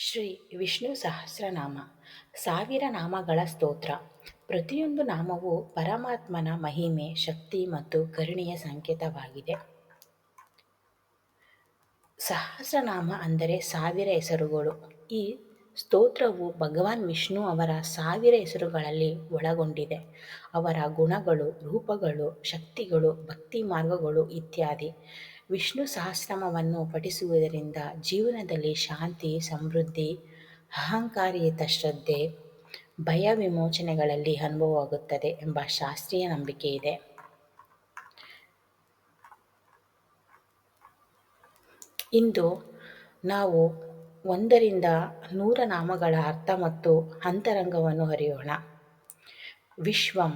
ಶ್ರೀ ವಿಷ್ಣು ಸಹಸ್ರನಾಮ ಸಾವಿರ ನಾಮಗಳ ಸ್ತೋತ್ರ. ಪ್ರತಿಯೊಂದು ನಾಮವು ಪರಮಾತ್ಮನ ಮಹಿಮೆ, ಶಕ್ತಿ ಮತ್ತು ಕರುಣೆಯ ಸಂಕೇತವಾಗಿದೆ. ಸಹಸ್ರನಾಮ ಅಂದರೆ ಸಾವಿರ ಹೆಸರುಗಳು. ಈ ಸ್ತೋತ್ರವು ಭಗವಾನ್ ವಿಷ್ಣು ಅವರ ಸಾವಿರ ಹೆಸರುಗಳಲ್ಲಿ ಒಳಗೊಂಡಿದೆ. ಅವರ ಗುಣಗಳು, ರೂಪಗಳು, ಶಕ್ತಿಗಳು, ಭಕ್ತಿ ಮಾರ್ಗಗಳು ಇತ್ಯಾದಿ. ವಿಷ್ಣು ಸಹಸ್ರನಾಮವನ್ನು ಪಠಿಸುವುದರಿಂದ ಜೀವನದಲ್ಲಿ ಶಾಂತಿ, ಸಮೃದ್ಧಿ, ಅಹಂಕಾರಯುತ ಶ್ರದ್ಧೆ, ಭಯ ವಿಮೋಚನೆಗಳಲ್ಲಿ ಅನುಭವವಾಗುತ್ತದೆ ಎಂಬ ಶಾಸ್ತ್ರೀಯ ನಂಬಿಕೆ ಇದೆ. ಇಂದು ನಾವು 1ರಿಂದ 100 ನಾಮಗಳ ಅರ್ಥ ಮತ್ತು ಅಂತರಂಗವನ್ನು ಅರಿಯೋಣ. ವಿಶ್ವಂ,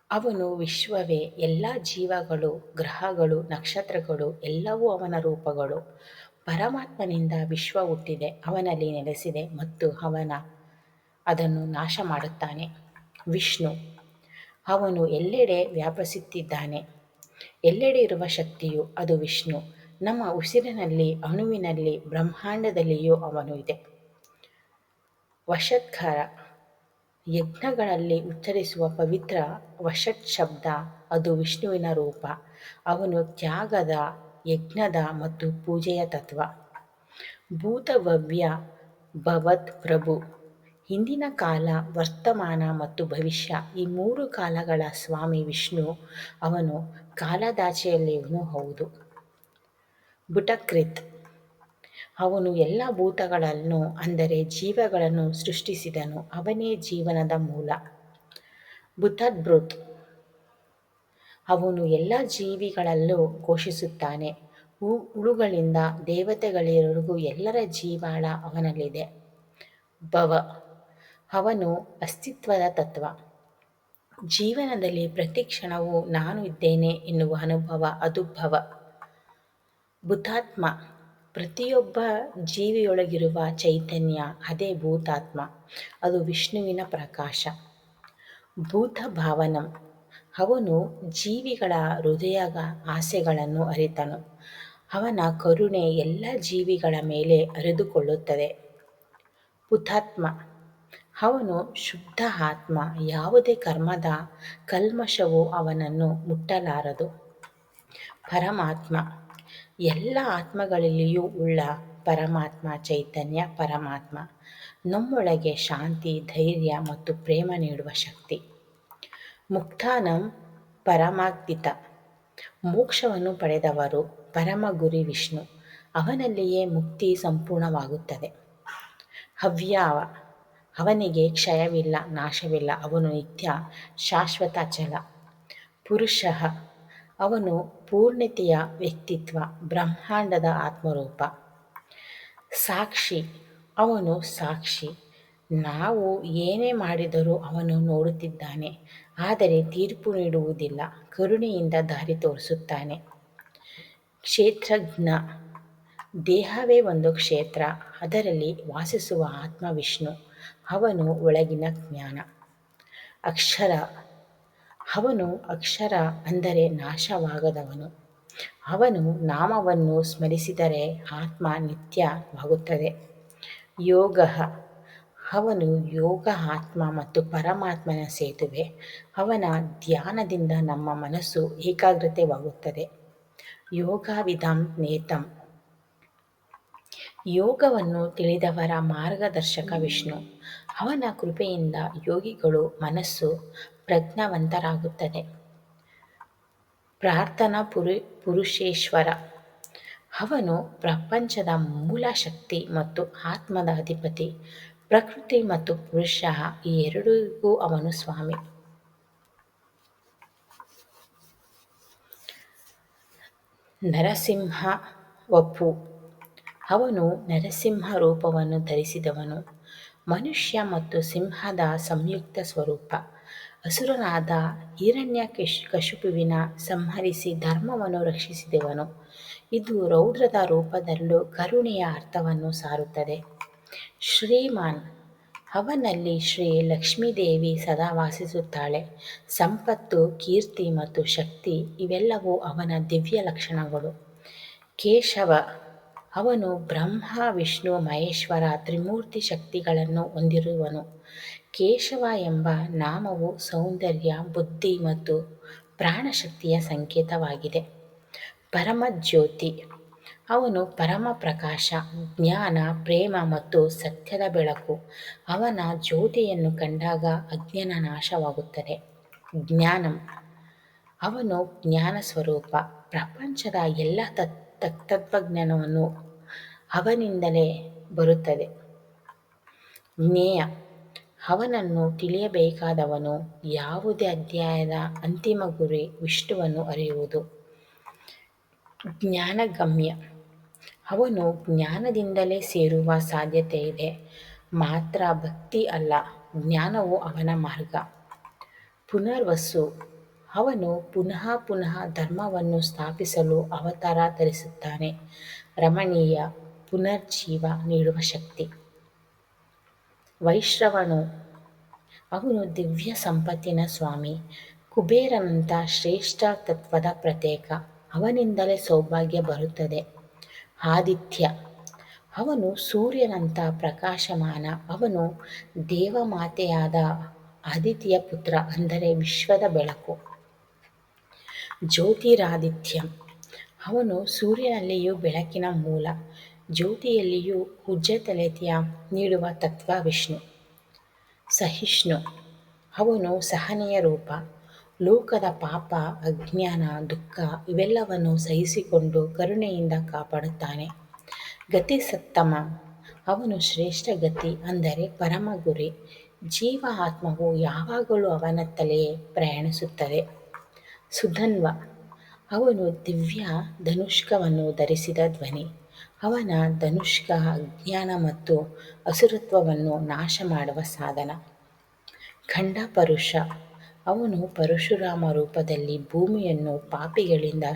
ಅವನು ವಿಶ್ವವೇ. ಎಲ್ಲ ಜೀವಗಳು, ಗ್ರಹಗಳು, ನಕ್ಷತ್ರಗಳು ಎಲ್ಲವೂ ಅವನ ರೂಪಗಳು. ಪರಮಾತ್ಮನಿಂದ ವಿಶ್ವ ಹುಟ್ಟಿದೆ, ಅವನಲ್ಲಿ ನೆಲೆಸಿದೆ ಮತ್ತು ಅದನ್ನು ನಾಶ ಮಾಡುತ್ತಾನೆ. ವಿಷ್ಣು, ಅವನು ಎಲ್ಲೆಡೆ ವ್ಯಾಪಿಸುತ್ತಿದ್ದಾನೆ. ಎಲ್ಲೆಡೆ ಇರುವ ಶಕ್ತಿಯು ಅದು ವಿಷ್ಣು. ನಮ್ಮ ಉಸಿರಿನಲ್ಲಿ, ಅಣುವಿನಲ್ಲಿ, ಬ್ರಹ್ಮಾಂಡದಲ್ಲಿಯೂ ಅವನು ಇದೆ. ವಷಟ್ಕರ, ಯಜ್ಞಗಳಲ್ಲಿ ಉಚ್ಚರಿಸುವ ಪವಿತ್ರ ವಷಟ್ ಶಬ್ದ ಅದು ವಿಷ್ಣುವಿನ ರೂಪ. ಅವನು ತ್ಯಾಗದ, ಯಜ್ಞದ ಮತ್ತು ಪೂಜೆಯ ತತ್ವ. ಭೂತಭವ್ಯ ಭವದ್ ಪ್ರಭು, ಹಿಂದಿನ ಕಾಲ, ವರ್ತಮಾನ ಮತ್ತು ಭವಿಷ್ಯ ಈ 3 ಕಾಲಗಳ ಸ್ವಾಮಿ ವಿಷ್ಣು. ಅವನು ಕಾಲದಾಚೆಯಲ್ಲಿಯವನೂ ಹೌದು. ಭುಟಕೃತ್, ಅವನು ಎಲ್ಲ ಭೂತಗಳನ್ನು ಅಂದರೆ ಜೀವಗಳನ್ನು ಸೃಷ್ಟಿಸಿದನು. ಅವನೇ ಜೀವನದ ಮೂಲ. ಭುತದ್ಭೃತ್, ಅವನು ಎಲ್ಲ ಜೀವಿಗಳಲ್ಲೂ ಘೋಷಿಸುತ್ತಾನೆ. ಹುಳುಗಳಿಂದ ದೇವತೆಗಳವರೆಗೂ ಎಲ್ಲರ ಜೀವಾಳ ಅವನಲ್ಲಿದೆ. ಭವ, ಅವನು ಅಸ್ತಿತ್ವದ ತತ್ವ. ಜೀವನದಲ್ಲಿ ಪ್ರತಿ ಕ್ಷಣವೂ ನಾನು ಇದ್ದೇನೆ ಎನ್ನುವ ಅನುಭವ ಅದು ಭವ. ಭೂತಾತ್ಮ, ಪ್ರತಿಯೊಬ್ಬ ಜೀವಿಯೊಳಗಿರುವ ಚೈತನ್ಯ ಅದೇ ಭೂತಾತ್ಮ. ಅದು ವಿಷ್ಣುವಿನ ಪ್ರಕಾಶ. ಭೂತ ಭಾವನಂ, ಅವನು ಜೀವಿಗಳ ಹೃದಯದ ಆಸೆಗಳನ್ನು ಅರಿತನು. ಅವನ ಕರುಣೆ ಎಲ್ಲ ಜೀವಿಗಳ ಮೇಲೆ ಹರಿದುಕೊಳ್ಳುತ್ತದೆ. ಪುತಾತ್ಮ, ಅವನು ಶುದ್ಧ ಆತ್ಮ. ಯಾವುದೇ ಕರ್ಮದ ಕಲ್ಮಶವು ಅವನನ್ನು ಮುಟ್ಟಲಾರದು. ಪರಮಾತ್ಮ, ಎಲ್ಲ ಆತ್ಮಗಳಲ್ಲಿಯೂ ಉಳ್ಳ ಪರಮಾತ್ಮ ಚೈತನ್ಯ. ಪರಮಾತ್ಮ ನಮ್ಮೊಳಗೆ ಶಾಂತಿ, ಧೈರ್ಯ ಮತ್ತು ಪ್ರೇಮ ನೀಡುವ ಶಕ್ತಿ. ಮುಕ್ತಾನಂ ಪರಮಾಗ್ದಿತ, ಮೋಕ್ಷವನ್ನು ಪಡೆದವರು. ಪರಮ ಗುರಿ ವಿಷ್ಣು, ಅವನಲ್ಲಿಯೇ ಮುಕ್ತಿ ಸಂಪೂರ್ಣವಾಗುತ್ತದೆ. ಅವ್ಯಯ, ಅವನಿಗೆ ಕ್ಷಯವಿಲ್ಲ, ನಾಶವಿಲ್ಲ. ಅವನು ನಿತ್ಯ, ಶಾಶ್ವತ, ಅಚಲ. ಪುರುಷಃ, ಅವನು ಪೂರ್ಣತೆಯ ವ್ಯಕ್ತಿತ್ವ, ಬ್ರಹ್ಮಾಂಡದ ಆತ್ಮರೂಪ. ಸಾಕ್ಷಿ, ಅವನು ಸಾಕ್ಷಿ. ನಾವು ಏನೇ ಮಾಡಿದರೂ ಅವನು ನೋಡುತ್ತಿದ್ದಾನೆ, ಆದರೆ ತೀರ್ಪು ನೀಡುವುದಿಲ್ಲ. ಕರುಣೆಯಿಂದ ದಾರಿ ತೋರಿಸುತ್ತಾನೆ. ಕ್ಷೇತ್ರಜ್ಞ, ದೇಹವೇ ಒಂದು ಕ್ಷೇತ್ರ, ಅದರಲ್ಲಿ ವಾಸಿಸುವ ಆತ್ಮ ವಿಷ್ಣು. ಅವನು ಒಳಗಿನ ಜ್ಞಾನ. ಅಕ್ಷರ, ಅವನು ಅಕ್ಷರ ಅಂದರೆ ನಾಶವಾಗದವನು. ಅವನು ನಾಮವನ್ನು ಸ್ಮರಿಸಿದರೆ ಆತ್ಮ ನಿತ್ಯವಾಗುತ್ತದೆ. ಯೋಗ, ಅವನು ಯೋಗ, ಆತ್ಮ ಮತ್ತು ಪರಮಾತ್ಮನ ಸೇತುವೆ. ಅವನ ಧ್ಯಾನದಿಂದ ನಮ್ಮ ಮನಸ್ಸು ಏಕಾಗ್ರತೆವಾಗುತ್ತದೆ. ಯೋಗವಿದಂ ನೇತಂ, ಯೋಗವನ್ನು ತಿಳಿದವರ ಮಾರ್ಗದರ್ಶಕ ವಿಷ್ಣು. ಅವನ ಕೃಪೆಯಿಂದ ಯೋಗಿಗಳು ಮನಸ್ಸು ಪ್ರಜ್ಞಾವಂತರಾಗುತ್ತದೆ. ಪ್ರಾರ್ಥನಾ ಪುರುಷೇಶ್ವರ, ಅವನು ಪ್ರಪಂಚದ ಮೂಲ ಶಕ್ತಿ ಮತ್ತು ಆತ್ಮದ ಅಧಿಪತಿ. ಪ್ರಕೃತಿ ಮತ್ತು ಪುರುಷ ಈ ಎರಡಿಗೂ ಅವನು ಸ್ವಾಮಿ. ನರಸಿಂಹ ವಪು, ಅವನು ನರಸಿಂಹ ರೂಪವನ್ನು ಧರಿಸಿದವನು. ಮನುಷ್ಯ ಮತ್ತು ಸಿಂಹದ ಸಂಯುಕ್ತ ಸ್ವರೂಪ. ಅಸುರನಾದ ಹಿರಣ್ಯಕಶಿಪುವಿನ ಸಂಹರಿಸಿ ಧರ್ಮವನ್ನು ರಕ್ಷಿಸಿದವನು. ಇದು ರೌದ್ರದ ರೂಪದಲ್ಲೂ ಕರುಣೆಯ ಅರ್ಥವನ್ನು ಸಾರುತ್ತದೆ. ಶ್ರೀಮಾನ್, ಅವನಲ್ಲಿ ಶ್ರೀ ಲಕ್ಷ್ಮೀದೇವಿ ಸದಾ ವಾಸಿಸುತ್ತಾಳೆ. ಸಂಪತ್ತು, ಕೀರ್ತಿ ಮತ್ತು ಶಕ್ತಿ ಇವೆಲ್ಲವೂ ಅವನ ದಿವ್ಯ ಲಕ್ಷಣಗಳು. ಕೇಶವ, ಅವನು ಬ್ರಹ್ಮ ವಿಷ್ಣು ಮಹೇಶ್ವರ ತ್ರಿಮೂರ್ತಿ ಶಕ್ತಿಗಳನ್ನು ಹೊಂದಿರುವನು. ಕೇಶವ ಎಂಬ ನಾಮವು ಸೌಂದರ್ಯ, ಬುದ್ಧಿ ಮತ್ತು ಪ್ರಾಣಶಕ್ತಿಯ ಸಂಕೇತವಾಗಿದೆ. ಪರಮಜ್ಯೋತಿ, ಅವನು ಪರಮ ಪ್ರಕಾಶ, ಜ್ಞಾನ, ಪ್ರೇಮ ಮತ್ತು ಸತ್ಯದ ಬೆಳಕು. ಅವನ ಜ್ಯೋತಿಯನ್ನು ಕಂಡಾಗ ಅಜ್ಞಾನ ನಾಶವಾಗುತ್ತದೆ. ಜ್ಞಾನಂ, ಅವನು ಜ್ಞಾನ ಸ್ವರೂಪ. ಪ್ರಪಂಚದ ಎಲ್ಲ ತತ್ವಜ್ಞಾನವನ್ನು ಅವನಿಂದಲೇ ಬರುತ್ತದೆ. ಜ್ಞೇಯ, ಅವನನ್ನು ತಿಳಿಯಬೇಕಾದವನು. ಯಾವುದೇ ಅಧ್ಯಾಯದ ಅಂತಿಮ ಗುರಿ ವಿಷ್ಣುವನ್ನು ಅರಿಯುವುದು. ಜ್ಞಾನಗಮ್ಯ, ಅವನು ಜ್ಞಾನದಿಂದಲೇ ಸೇರುವ ಸಾಧ್ಯತೆಯಿದೆ. ಮಾತ್ರ ಭಕ್ತಿ ಅಲ್ಲ, ಜ್ಞಾನವು ಅವನ ಮಾರ್ಗ. ಪುನರ್ವಸು, ಅವನು ಪುನಃ ಪುನಃ ಧರ್ಮವನ್ನು ಸ್ಥಾಪಿಸಲು ಅವತಾರ ಧರಿಸುತ್ತಾನೆ. ರಮಣೀಯ, ಪುನರ್ಜೀವ ನೀಡುವ ಶಕ್ತಿ. ವೈಶ್ರವಣು, ಅವನು ದಿವ್ಯ ಸಂಪತ್ತಿನ ಸ್ವಾಮಿ. ಕುಬೇರನಂಥ ಶ್ರೇಷ್ಠ ತತ್ವದ ಪ್ರತೀಕ. ಅವನಿಂದಲೇ ಸೌಭಾಗ್ಯ ಬರುತ್ತದೆ. ಆದಿತ್ಯ, ಅವನು ಸೂರ್ಯನಂಥ ಪ್ರಕಾಶಮಾನ. ಅವನು ದೇವಮಾತೆಯಾದ ಅದಿತಿಯ ಪುತ್ರ, ಅಂದರೆ ವಿಶ್ವದ ಬೆಳಕು. ಜ್ಯೋತಿರಾದಿತ್ಯಂ, ಅವನು ಸೂರ್ಯನಲ್ಲಿಯೂ ಬೆಳಕಿನ ಮೂಲ. ಜ್ಯೋತಿಯಲ್ಲಿಯೂ ಉಜ್ವಲತೆಯ ನೀಡುವ ತತ್ವ ವಿಷ್ಣು. ಸಹಿಷ್ಣು, ಅವನು ಸಹನೆಯ ರೂಪ. ಲೋಕದ ಪಾಪ, ಅಜ್ಞಾನ, ದುಃಖ ಇವೆಲ್ಲವನ್ನು ಸಹಿಸಿಕೊಂಡು ಕರುಣೆಯಿಂದ ಕಾಪಾಡುತ್ತಾನೆ. ಗತಿಸತ್ತಮ, ಅವನು ಶ್ರೇಷ್ಠ ಗತಿ, ಅಂದರೆ ಪರಮ ಗುರಿ. ಜೀವ ಆತ್ಮವು ಯಾವಾಗಲೂ ಅವನತ್ತಲೇ ಪ್ರಯಾಣಿಸುತ್ತದೆ. ಸುಧನ್ವ, ಅವನು ದಿವ್ಯ ಧನುಷ್ಕವನ್ನು ಧರಿಸಿದ ಧ್ವನಿ. ಅವನ ಧನುಷ್ಕ ಅಜ್ಞಾನ ಮತ್ತು ಅಸುರತ್ವವನ್ನು ನಾಶ ಮಾಡುವ ಸಾಧನ. ಖಂಡಪರುಷ, ಅವನು ಪರಶುರಾಮ ರೂಪದಲ್ಲಿ ಭೂಮಿಯನ್ನು ಪಾಪಿಗಳಿಂದ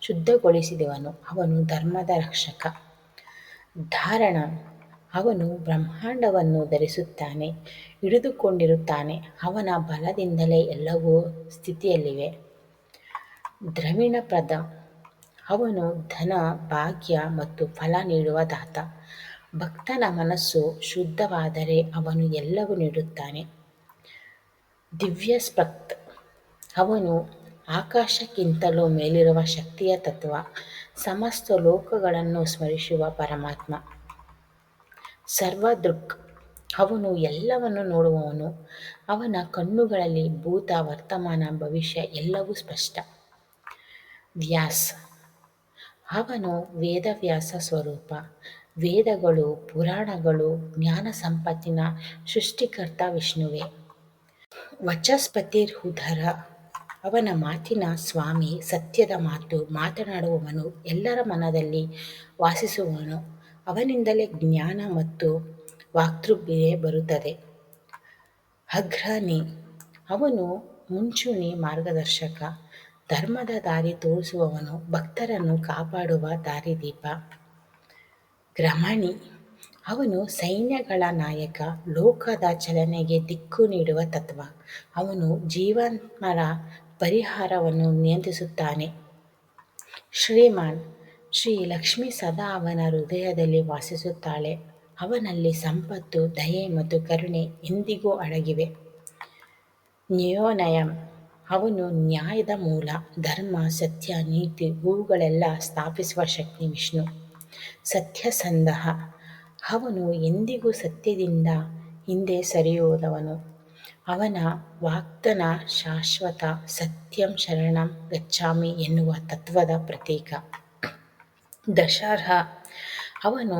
ಶುದ್ಧಗೊಳಿಸಿದವನು. ಅವನು ಧರ್ಮದ ರಕ್ಷಕ. ಧಾರಣ, ಅವನು ಬ್ರಹ್ಮಾಂಡವನ್ನು ಧರಿಸುತ್ತಾನೆ, ಹಿಡಿದುಕೊಂಡಿರುತ್ತಾನೆ. ಅವನ ಬಲದಿಂದಲೇ ಎಲ್ಲವೂ ಸ್ಥಿತಿಯಲ್ಲಿವೆ. ದ್ರವಿಣಪ್ರದ, ಅವನು ಧನ, ಭಾಗ್ಯ ಮತ್ತು ಫಲ ನೀಡುವ ದಾತ. ಭಕ್ತನ ಮನಸ್ಸು ಶುದ್ಧವಾದರೆ ಅವನು ಎಲ್ಲವೂ ನೀಡುತ್ತಾನೆ. ದಿವ್ಯಸ್ಪತ್, ಅವನು ಆಕಾಶಕ್ಕಿಂತಲೂ ಮೇಲಿರುವ ಶಕ್ತಿಯ ತತ್ವ. ಸಮಸ್ತ ಲೋಕಗಳನ್ನು ಸ್ಮರಿಸುವ ಪರಮಾತ್ಮ. ಸರ್ವದೃಕ್, ಅವನು ಎಲ್ಲವನ್ನು ನೋಡುವವನು. ಅವನ ಕಣ್ಣುಗಳಲ್ಲಿ ಭೂತ, ವರ್ತಮಾನ, ಭವಿಷ್ಯ ಎಲ್ಲವೂ ಸ್ಪಷ್ಟ. ವ್ಯಾಸ, ಅವನು ವೇದವ್ಯಾಸ ಸ್ವರೂಪ. ವೇದಗಳು, ಪುರಾಣಗಳು, ಜ್ಞಾನ ಸಂಪತ್ತಿನ ಸೃಷ್ಟಿಕರ್ತ ವಿಷ್ಣುವೇ. ವಚಸ್ಪತಿರ್ಹುಧರ, ಅವನ ಮಾತಿನ ಸ್ವಾಮಿ. ಸತ್ಯದ ಮಾತು ಮಾತನಾಡುವವನು, ಎಲ್ಲರ ಮನದಲ್ಲಿ ವಾಸಿಸುವವನು. ಅವನಿಂದಲೇ ಜ್ಞಾನ ಮತ್ತು ವಾಕ್ಪೃಥ್ವಿ ಬರುತ್ತದೆ. ಅಗ್ರಣಿ, ಅವನು ಮುಂಚೂಣಿ ಮಾರ್ಗದರ್ಶಕ. ಧರ್ಮದ ದಾರಿ ತೋರಿಸುವವನು, ಭಕ್ತರನ್ನು ಕಾಪಾಡುವ ದಾರಿದೀಪ. ಗ್ರಮಣಿ, ಅವನು ಸೈನ್ಯಗಳ ನಾಯಕ. ಲೋಕದ ಚಲನೆಗೆ ದಿಕ್ಕು ನೀಡುವ ತತ್ವ. ಅವನು ಜೀವಾತ್ಮರ ಪರಿಹಾರವನ್ನು ನಿಯಂತ್ರಿಸುತ್ತಾನೆ. ಶ್ರೀಮಾನ್, ಶ್ರೀ ಲಕ್ಷ್ಮಿ ಸದಾ ಅವನ ಹೃದಯದಲ್ಲಿ ವಾಸಿಸುತ್ತಾಳೆ. ಅವನಲ್ಲಿ ಸಂಪತ್ತು, ದಯೆ ಮತ್ತು ಕರುಣೆ ಎಂದಿಗೂ ಅಡಗಿವೆ. ನ್ಯೋನಯಂ, ಅವನು ನ್ಯಾಯದ ಮೂಲ. ಧರ್ಮ, ಸತ್ಯ, ನೀತಿ ಇವುಗಳೆಲ್ಲ ಸ್ಥಾಪಿಸುವ ಶಕ್ತಿ ವಿಷ್ಣು. ಸತ್ಯಸಂಧಃ, ಅವನು ಎಂದಿಗೂ ಸತ್ಯದಿಂದ ಹಿಂದೆ ಸರಿಯದವನು. ಅವನ ವಾಗ್ದಾನ ಶಾಶ್ವತ. ಸತ್ಯಂ ಶರಣಂ ಗಚ್ಚಾಮಿ ಎನ್ನುವ ತತ್ವದ ಪ್ರತೀಕ. ದಶರ್ಹ, ಅವನು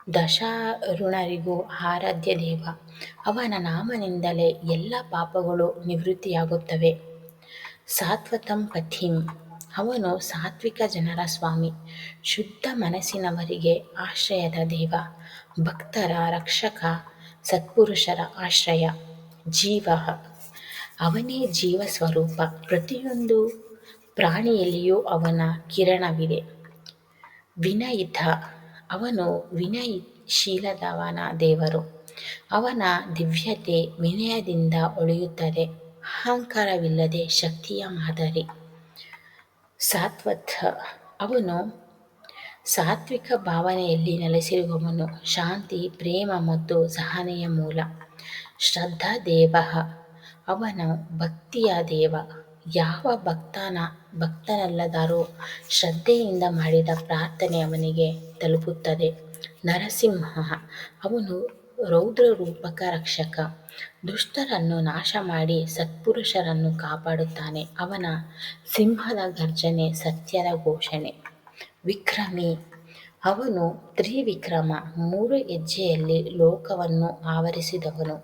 ದಶಾರುಣರಿಗೂ ಆರಾಧ್ಯ ದೇವ. ಅವನ ನಾಮದಿಂದಲೇ ಎಲ್ಲ ಪಾಪಗಳು ನಿವೃತ್ತಿಯಾಗುತ್ತವೆ. ಸಾತ್ವತಂ ಪಥಿಂ, ಅವನು ಸಾತ್ವಿಕ ಜನರ ಸ್ವಾಮಿ. ಶುದ್ಧ ಮನಸ್ಸಿನವರಿಗೆ ಆಶ್ರಯದ ದೇವ. ಭಕ್ತರ ರಕ್ಷಕ, ಸತ್ಪುರುಷರ ಆಶ್ರಯ. ಜೀವ, ಅವನೇ ಜೀವ ಸ್ವರೂಪ. ಪ್ರತಿಯೊಂದು ಪ್ರಾಣಿಯಲ್ಲಿಯೂ ಅವನ ಕಿರಣವಿದೆ. ವಿನಯಿತ, ಅವನು ವಿನಯಶೀಲದವನ ದೇವರು. ಅವನ ದಿವ್ಯತೆ ವಿನಯದಿಂದ ಹೊಳೆಯುತ್ತದೆ. ಅಹಂಕಾರವಿಲ್ಲದೆ ಶಕ್ತಿಯ ಮಾದರಿ. ಸಾತ್ವತ, ಅವನು ಸಾತ್ವಿಕ ಭಾವನೆಯಲ್ಲಿ ನೆಲೆಸಿರುವವನು. ಶಾಂತಿ, ಪ್ರೇಮ ಮತ್ತು ಸಹನೆಯ ಮೂಲ. ಶ್ರದ್ಧಾದೇವ, ಅವನು ಭಕ್ತಿಯ ದೇವ. ಯಾವ ಭಕ್ತನಲ್ಲದರೂ ಶ್ರದ್ಧೆಯಿಂದ ಮಾಡಿದ ಪ್ರಾರ್ಥನೆ ಅವನಿಗೆ ತಲುಪುತ್ತದೆ. ನರಸಿಂಹ, ಅವನು ರೌದ್ರರೂಪಕ ರಕ್ಷಕ. ದುಷ್ಟರನ್ನು ನಾಶ ಮಾಡಿ ಸತ್ಪುರುಷರನ್ನು ಕಾಪಾಡುತ್ತಾನೆ. ಅವನ ಸಿಂಹದ ಗರ್ಜನೆ ಸತ್ಯದ ಘೋಷಣೆ. ವಿಕ್ರಮಿ, ಅವನು ತ್ರಿವಿಕ್ರಮ, 3 ಹೆಜ್ಜೆಯಲ್ಲಿ ಲೋಕವನ್ನು ಆವರಿಸಿದವನು.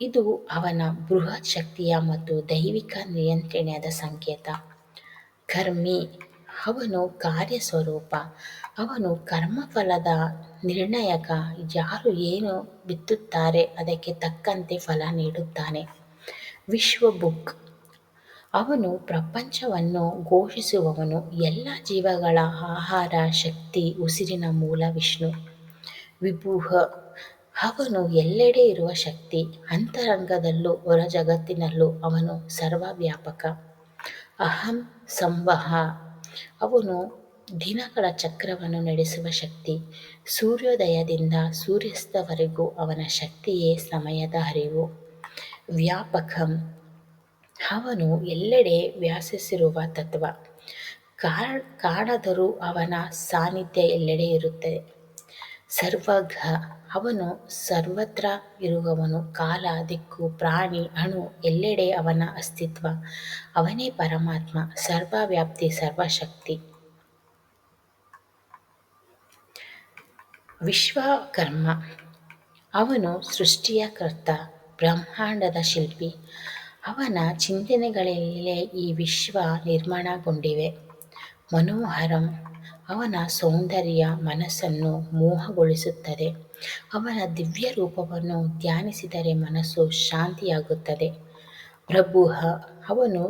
ಇದು ಅವನ ಬೃಹತ್ ಶಕ್ತಿಯ ಮತ್ತು ದೈವಿಕ ನಿಯಂತ್ರಣದ ಸಂಕೇತ. ಕರ್ಮಿ, ಅವನು ಕಾರ್ಯಸ್ವರೂಪ. ಅವನು ಕರ್ಮಫಲದ ನಿರ್ಣಾಯಕ. ಯಾರು ಏನು ಬಿತ್ತುತ್ತಾರೆ ಅದಕ್ಕೆ ತಕ್ಕಂತೆ ಫಲ ನೀಡುತ್ತಾನೆ. ವಿಶ್ವಭುಕ್, ಅವನು ಪ್ರಪಂಚವನ್ನು ಘೋಷಿಸುವವನು. ಎಲ್ಲ ಜೀವಗಳ ಆಹಾರ, ಶಕ್ತಿ, ಉಸಿರಿನ ಮೂಲ ವಿಷ್ಣು. ವಿಭುಃ, ಅವನು ಎಲ್ಲೆಡೆ ಇರುವ ಶಕ್ತಿ. ಅಂತರಂಗದಲ್ಲೂ ಹೊರ ಜಗತ್ತಿನಲ್ಲೂ ಅವನು ಸರ್ವವ್ಯಾಪಕ. ಅಹಂ ಸಂವಹ, ಅವನು ದಿನಗಳ ಚಕ್ರವನ್ನು ನಡೆಸುವ ಶಕ್ತಿ. ಸೂರ್ಯೋದಯದಿಂದ ಸೂರ್ಯಾಸ್ತದವರೆಗೂ ಅವನ ಶಕ್ತಿಯೇ ಸಮಯದ ಅರಿವು. ವ್ಯಾಪಕಂ, ಅವನು ಎಲ್ಲೆಡೆ ವ್ಯಾಪಿಸಿರುವ ತತ್ವ. ಕಾಣದರೂ ಅವನ ಸಾನ್ನಿಧ್ಯ ಎಲ್ಲೆಡೆ ಇರುತ್ತದೆ. ಸರ್ವಜ್ಞ, ಅವನು ಸರ್ವತ್ರ ಇರುವವನು. ಕಾಲ, ದಿಕ್ಕು, ಪ್ರಾಣಿ, ಅಣು ಎಲ್ಲೆಡೆ ಅವನ ಅಸ್ತಿತ್ವ. ಅವನೇ ಪರಮಾತ್ಮ, ಸರ್ವವ್ಯಾಪಿ, ಸರ್ವಶಕ್ತಿ. ವಿಶ್ವಕರ್ಮ, ಅವನು ಸೃಷ್ಟಿಯ ಕರ್ತ, ಬ್ರಹ್ಮಾಂಡದ ಶಿಲ್ಪಿ. ಅವನ ಚಿಂತನೆಗಳಲ್ಲೇ ಈ ವಿಶ್ವ ನಿರ್ಮಾಣಗೊಂಡಿವೆ. ಮನೋಹರಂ, ಅವನ ಸೌಂದರ್ಯ ಮನಸ್ಸನ್ನು ಮೋಹಗೊಳಿಸುತ್ತದೆ. ಅವನ ದಿವ್ಯ ರೂಪವನ್ನು ಧ್ಯಾನಿಸಿದರೆ ಮನಸ್ಸು ಶಾಂತಿಯಾಗುತ್ತದೆ. ಪ್ರಭುಃ, ಅವನು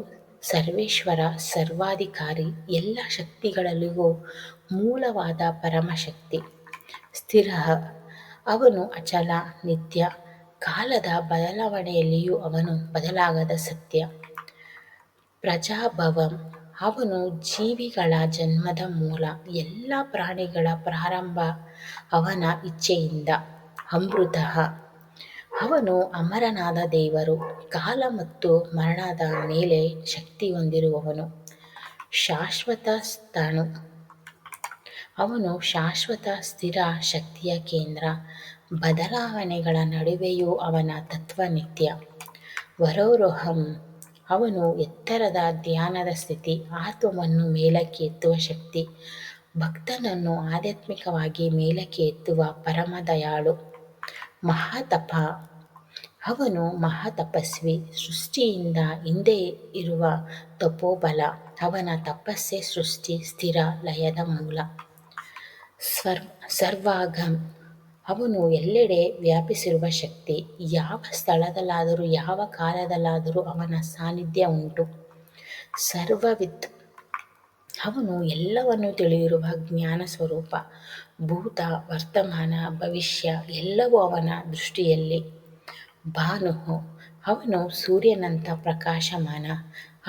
ಸರ್ವೇಶ್ವರ, ಸರ್ವಾಧಿಕಾರಿ, ಎಲ್ಲ ಶಕ್ತಿಗಳಿಗೂ ಮೂಲವಾದ ಪರಮಶಕ್ತಿ. ಸ್ಥಿರಃ, ಅವನು ಅಚಲ, ನಿತ್ಯ. ಕಾಲದ ಬದಲಾವಣೆಯಲ್ಲಿಯೂ ಅವನು ಬದಲಾಗದ ಸತ್ಯ. ಪ್ರಜಾಭವಂ, ಅವನು ಜೀವಿಗಳ ಜನ್ಮದ ಮೂಲ. ಎಲ್ಲ ಪ್ರಾಣಿಗಳ ಪ್ರಾರಂಭ ಅವನ ಇಚ್ಛೆಯಿಂದ. ಅಮೃತಃ, ಅವನು ಅಮರನಾದ ದೇವರು. ಕಾಲ ಮತ್ತು ಮರಣದ ಮೇಲೆ ಶಕ್ತಿ ಹೊಂದಿರುವವನು. ಶಾಶ್ವತ ಸ್ಥಾಣು, ಅವನು ಶಾಶ್ವತ ಸ್ಥಿರ ಶಕ್ತಿಯ ಕೇಂದ್ರ. ಬದಲಾವಣೆಗಳ ನಡುವೆಯೂ ಅವನ ತತ್ವ ನಿತ್ಯ. ವರೋರೋಹಂ, ಅವನು ಎತ್ತರದ ಧ್ಯಾನದ ಸ್ಥಿತಿ. ಆತ್ಮವನ್ನು ಮೇಲಕ್ಕೆ ಎತ್ತುವ ಶಕ್ತಿ. ಭಕ್ತನನ್ನು ಆಧ್ಯಾತ್ಮಿಕವಾಗಿ ಮೇಲಕ್ಕೆ ಎತ್ತುವ ಪರಮ ದಯಾಳು. ಮಹಾತಪ, ಅವನು ಮಹಾತಪಸ್ವಿ. ಸೃಷ್ಟಿಯಿಂದ ಹಿಂದೆ ಇರುವ ತಪೋಬಲ. ಅವನ ತಪಸ್ಸೇ ಸೃಷ್ಟಿ ಸ್ಥಿರ ಲಯದ ಮೂಲ. ಸರ್ವಾಗಂ, ಅವನು ಎಲ್ಲೆಡೆ ವ್ಯಾಪಿಸಿರುವ ಶಕ್ತಿ. ಯಾವ ಸ್ಥಳದಲ್ಲಾದರೂ ಯಾವ ಕಾಲದಲ್ಲಾದರೂ ಅವನ ಸಾನ್ನಿಧ್ಯ ಉಂಟು. ಸರ್ವವಿತ್, ಅವನು ಎಲ್ಲವನ್ನೂ ತಿಳಿದಿರುವ ಜ್ಞಾನ ಸ್ವರೂಪ. ಭೂತ, ವರ್ತಮಾನ, ಭವಿಷ್ಯ ಎಲ್ಲವೂ ಅವನ ದೃಷ್ಟಿಯಲ್ಲಿ. ಭಾನುಃ, ಅವನು ಸೂರ್ಯನಂಥ ಪ್ರಕಾಶಮಾನ.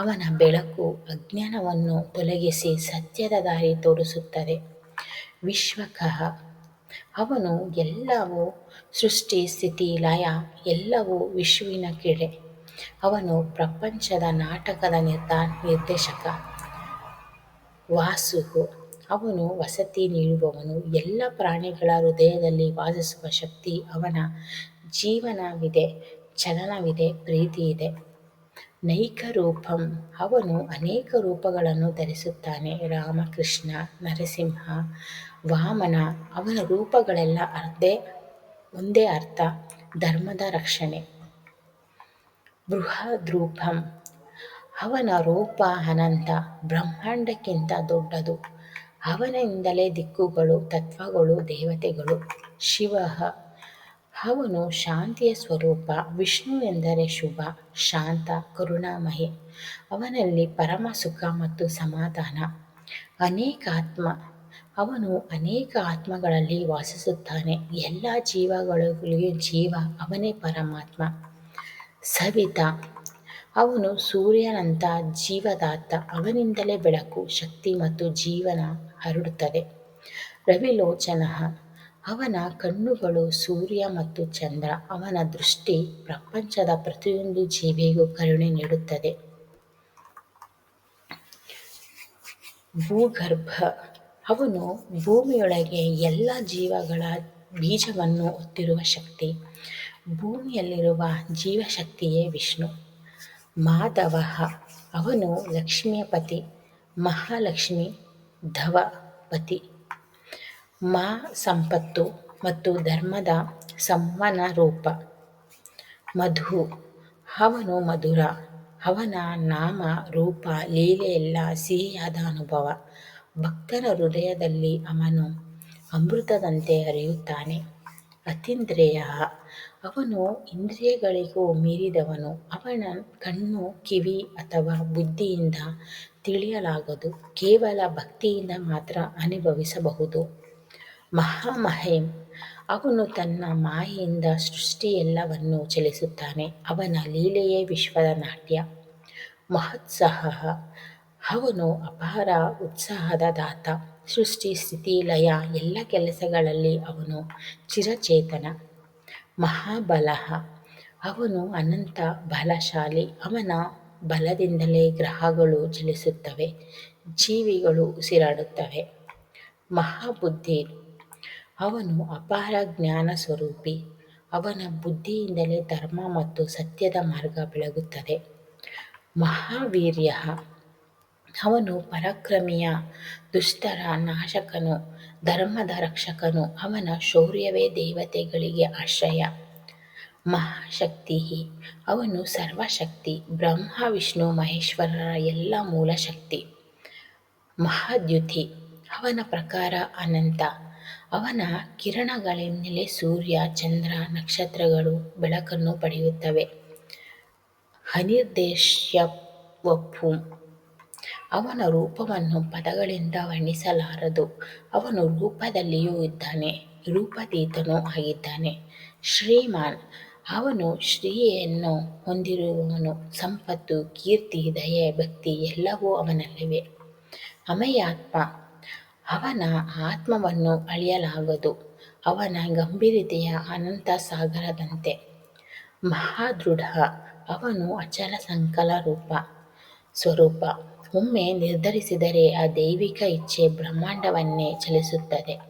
ಅವನ ಬೆಳಕು ಅಜ್ಞಾನವನ್ನು ತೊಲಗಿಸಿ ಸತ್ಯದ ದಾರಿ ತೋರಿಸುತ್ತದೆ. ವಿಶ್ವಕಃ, ಅವನು ಎಲ್ಲವೂ ಸೃಷ್ಟಿ ಸ್ಥಿತಿ ಲಯ ಎಲ್ಲವೂ ವಿಷ್ಣುವಿನ ಕ್ರೀಡೆ. ಅವನು ಪ್ರಪಂಚದ ನಾಟಕದ ನಿರ್ದೇಶಕ. ವಾಸುಃ, ಅವನು ವಸತಿ ನೀಡುವವನು. ಎಲ್ಲ ಪ್ರಾಣಿಗಳ ಹೃದಯದಲ್ಲಿ ವಾಸಿಸುವ ಶಕ್ತಿ ಅವನ. ಜೀವನವಿದೆ, ಚಲನವಿದೆ, ಪ್ರೀತಿ ಇದೆ. ನೈಕರೂಪಂ, ಅವನು ಅನೇಕ ರೂಪಗಳನ್ನು ಧರಿಸುತ್ತಾನೆ. ರಾಮ, ಕೃಷ್ಣ, ನರಸಿಂಹ, ವಾಮನ, ಅವನ ರೂಪಗಳೆಲ್ಲ ಒಂದೇ ಅರ್ಥ, ಧರ್ಮದ ರಕ್ಷಣೆ. ಬೃಹದ್ರೂಪಂ, ಅವನ ರೂಪ ಅನಂತ, ಬ್ರಹ್ಮಾಂಡಕ್ಕಿಂತ ದೊಡ್ಡದು. ಅವನಿಂದಲೇ ದಿಕ್ಕುಗಳು, ತತ್ವಗಳು, ದೇವತೆಗಳು. ಶಿವಃ, ಅವನು ಶಾಂತಿಯ ಸ್ವರೂಪ. ವಿಷ್ಣು ಎಂದರೆ ಶುಭ, ಶಾಂತ, ಕರುಣಾಮಯಿ. ಅವನಲ್ಲಿ ಪರಮ ಸುಖ ಮತ್ತು ಸಮಾಧಾನ. ಅನೇಕಾತ್ಮ, ಅವನು ಅನೇಕ ಆತ್ಮಗಳಲ್ಲಿ ವಾಸಿಸುತ್ತಾನೆ. ಎಲ್ಲ ಜೀವಗಳಿಗೂ ಜೀವ, ಅವನೇ ಪರಮಾತ್ಮ. ಸವಿತ, ಅವನು ಸೂರ್ಯನಂಥ ಜೀವದಾತ. ಅವನಿಂದಲೇ ಬೆಳಕು, ಶಕ್ತಿ ಮತ್ತು ಜೀವನ ಹರಡುತ್ತದೆ. ರವಿಲೋಚನಃ ಅವನ ಕಣ್ಣುಗಳು ಸೂರ್ಯ ಮತ್ತು ಚಂದ್ರ. ಅವನ ದೃಷ್ಟಿ ಪ್ರಪಂಚದ ಪ್ರತಿಯೊಂದು ಜೀವಿಗೂ ಕರುಣೆ ನೀಡುತ್ತದೆ. ಭೂಗರ್ಭ ಅವನು ಭೂಮಿಯೊಳಗೆ ಎಲ್ಲ ಜೀವಗಳ ಬೀಜವನ್ನು ಹೊತ್ತಿರುವ ಶಕ್ತಿ. ಭೂಮಿಯಲ್ಲಿರುವ ಜೀವಶಕ್ತಿಯೇ ವಿಷ್ಣು. ಮಾಧವ ಅವನು ಲಕ್ಷ್ಮಿಯ ಪತಿ, ಮಹಾಲಕ್ಷ್ಮಿ ಧವಪತಿ. ಮಾ ಸಂಪತ್ತು ಮತ್ತು ಧರ್ಮದ ಸಂವಹನ ರೂಪ. ಮಧು ಅವನು ಮಧುರ. ಅವನ ನಾಮ ರೂಪ ಲೀಲೆಯೆಲ್ಲ ಸಿಹಿಯಾದ ಅನುಭವ. ಭಕ್ತರ ಹೃದಯದಲ್ಲಿ ಅವನು ಅಮೃತದಂತೆ ಹರಿಯುತ್ತಾನೆ. ಅತೀಂದ್ರಿಯ ಅವನು ಇಂದ್ರಿಯಗಳಿಗೂ ಮೀರಿದವನು. ಅವನ ಕಣ್ಣು, ಕಿವಿ ಅಥವಾ ಬುದ್ಧಿಯಿಂದ ತಿಳಿಯಲಾಗದು, ಕೇವಲ ಭಕ್ತಿಯಿಂದ ಮಾತ್ರ ಅನುಭವಿಸಬಹುದು. ಮಹಾಮಹಿಮ್ ಅವನು ತನ್ನ ಮಾಯೆಯಿಂದ ಸೃಷ್ಟಿಯೆಲ್ಲವನ್ನೂ ಚಲಿಸುತ್ತಾನೆ. ಅವನ ಲೀಲೆಯೇ ವಿಶ್ವದ ನಾಟ್ಯ. ಮಹೋತ್ಸಾಹ ಅವನು ಅಪಾರ ಉತ್ಸಾಹದ ದಾತ. ಸೃಷ್ಟಿ, ಸ್ಥಿತಿ, ಲಯ ಎಲ್ಲ ಕೆಲಸಗಳಲ್ಲಿ ಅವನು ಚಿರಚೇತನ. ಮಹಾಬಲ ಅವನು ಅನಂತ ಬಲಶಾಲಿ. ಅವನ ಬಲದಿಂದಲೇ ಗ್ರಹಗಳು ಚಲಿಸುತ್ತವೆ, ಜೀವಿಗಳು ಉಸಿರಾಡುತ್ತವೆ. ಮಹಾಬುದ್ಧಿ ಅವನು ಅಪಾರ ಜ್ಞಾನ ಸ್ವರೂಪಿ. ಅವನ ಬುದ್ಧಿಯಿಂದಲೇ ಧರ್ಮ ಮತ್ತು ಸತ್ಯದ ಮಾರ್ಗ ಬೆಳಗುತ್ತದೆ. ಮಹಾವೀರ್ಯ ಅವನು ಪರಾಕ್ರಮಿಯ, ದುಷ್ಟರ ನಾಶಕನು, ಧರ್ಮದ ರಕ್ಷಕನು. ಅವನ ಶೌರ್ಯವೇ ದೇವತೆಗಳಿಗೆ ಆಶ್ರಯ. ಮಹಾಶಕ್ತಿ ಅವನು ಸರ್ವಶಕ್ತಿ. ಬ್ರಹ್ಮ, ವಿಷ್ಣು, ಮಹೇಶ್ವರರ ಎಲ್ಲ ಮೂಲ ಶಕ್ತಿ. ಮಹಾದ್ಯುತಿ ಅವನ ಪ್ರಕಾರ ಅನಂತ. ಅವನ ಕಿರಣಗಳಿಂದಲೇ ಸೂರ್ಯ, ಚಂದ್ರ, ನಕ್ಷತ್ರಗಳು ಬೆಳಕನ್ನು ಪಡೆಯುತ್ತವೆ. ಅನಿರ್ದೇಶ್ಯವಪು ಅವನ ರೂಪವನ್ನು ಪದಗಳಿಂದ ವರ್ಣಿಸಲಾರದು. ಅವನು ರೂಪದಲ್ಲಿಯೂ ಇದ್ದಾನೆ, ರೂಪಾತೀತನೂ ಆಗಿದ್ದಾನೆ. ಶ್ರೀಮಾನ್ ಅವನು ಶ್ರೀಯನ್ನು ಹೊಂದಿರುವವನು. ಸಂಪತ್ತು, ಕೀರ್ತಿ, ದಯೆ, ಭಕ್ತಿ ಎಲ್ಲವೂ ಅವನಲ್ಲಿವೆ. ಅಮಯಾತ್ಮ ಅವನ ಆತ್ಮವನ್ನು ಅಳೆಯಲಾಗದು. ಅವನ ಗಂಭೀರತೆಯ ಅನಂತ ಸಾಗರದಂತೆ. ಮಹಾದೃಢ ಅವನು ಅಚಲ ಸಂಕಲ ಸ್ವರೂಪ. ಒಮ್ಮೆ ನಿರ್ಧರಿಸಿದರೆ ಆ ದೈವಿಕ ಇಚ್ಛೆ ಬ್ರಹ್ಮಾಂಡವನ್ನೇ ಚಲಿಸುತ್ತದೆ.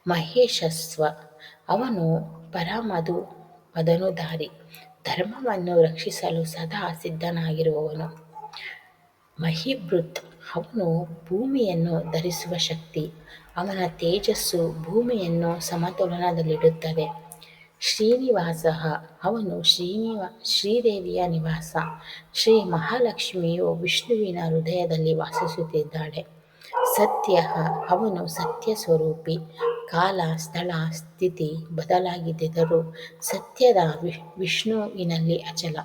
ಮಹೇಶಸ್ವ ಅವನು ಪರಮಧನುಧಾರಿ. ಧರ್ಮವನ್ನು ರಕ್ಷಿಸಲು ಸದಾ ಸಿದ್ಧನಾಗಿರುವವನು. ಮಹೀಭೃತ್ ಅವನು ಭೂಮಿಯನ್ನು ಧರಿಸುವ ಶಕ್ತಿ. ಅವನ ತೇಜಸ್ಸು ಭೂಮಿಯನ್ನು ಸಮತೋಲನದಲ್ಲಿಡುತ್ತದೆ. ಶ್ರೀನಿವಾಸ ಅವನು ಶ್ರೀದೇವಿಯ ನಿವಾಸ. ಶ್ರೀ ಮಹಾಲಕ್ಷ್ಮಿಯು ವಿಷ್ಣುವಿನ ಹೃದಯದಲ್ಲಿ ವಾಸಿಸುತ್ತಿದ್ದಾಳೆ. ಸತ್ಯ ಅವನು ಸತ್ಯ ಸ್ವರೂಪಿ. ಕಾಲ, ಸ್ಥಳ, ಸ್ಥಿತಿ ಬದಲಾಗಿದ್ದರೂ ಸತ್ಯದ ವಿಷ್ಣುವಿನಲ್ಲಿ ಅಚಲ.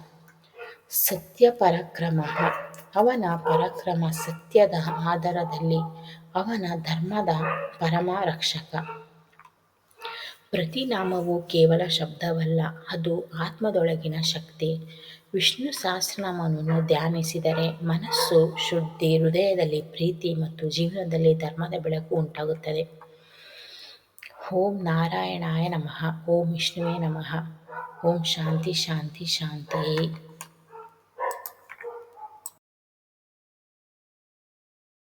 ಸತ್ಯಪರಾಕ್ರಮ ಅವನ ಪರಾಕ್ರಮ ಸತ್ಯದ ಆಧಾರದಲ್ಲಿ. ಅವನ ಧರ್ಮದ ಪರಮ ರಕ್ಷಕ. ಪ್ರತಿ ನಾಮವೂ ಕೇವಲ ಶಬ್ದವಲ್ಲ, ಅದು ಆತ್ಮದೊಳಗಿನ ಶಕ್ತಿ. ವಿಷ್ಣು ಸಹಸ್ರನಾಮವನ್ನು ಧ್ಯಾನಿಸಿದರೆ ಮನಸ್ಸು ಶುದ್ಧಿ, ಹೃದಯದಲ್ಲಿ ಪ್ರೀತಿ ಮತ್ತು ಜೀವನದಲ್ಲಿ ಧರ್ಮದ ಬೆಳಕು ಉಂಟಾಗುತ್ತದೆ. ಓಂ ನಾರಾಯಣಾಯ ನಮಃ. ಓಂ ವಿಷ್ಣುವೇ ನಮಃ. ಓಂ ಶಾಂತಿ ಶಾಂತಿ ಶಾಂತಿ.